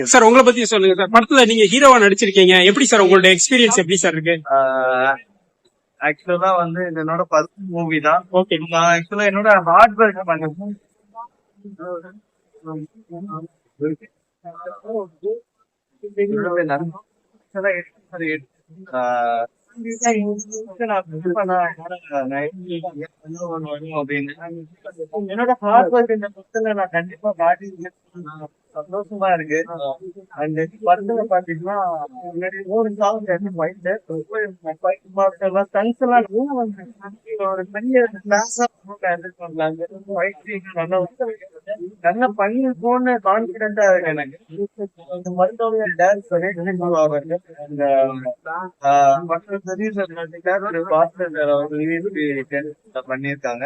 Sir உங்களை பத்தி சொல்லுங்க சார். படத்துல நீங்க ஹீரோவா நடிச்சிருக்கீங்க, எப்படி சார் உங்களோட எக்ஸ்பீரியன்ஸ் எப்படி சார் இருக்கு? ஆக்சுவலா வந்து இது என்னோட ஃபர்ஸ்ட் மூவி தான். ஓகே. நான் ஆக்சுவலா என்னோட ஹார்ட் ஒர்க் பண்ணேன். என்னோட ஹார்ட் ஒர்க் இந்த புத்தகத்துல நான் கண்டிப்பா பாடி சந்தோஷமா இருக்கு. அண்ட் படத்துல பாத்தீங்கன்னா முன்னாடி 3 சாங் ஒரு பெரிய நல்லா பண்ணிருக்கோன்னு கான்பிடென்டா இருக்கு எனக்கு. மருத்துவ டான்ஸ் பண்ணிருக்காங்க.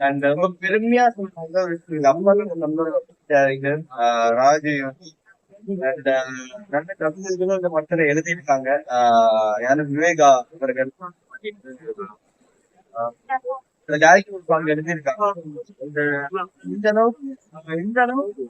அண்ட் ரொம்ப பெருமையா சொல்றாங்க ராஜு அண்ட் நல்ல கவிஞர்களும் இந்த படத்துல எழுதியிருக்காங்க. யாரும் விவேகா அவர்கள் சாங் எழுதியிருக்காங்க. இந்த அளவுக்கு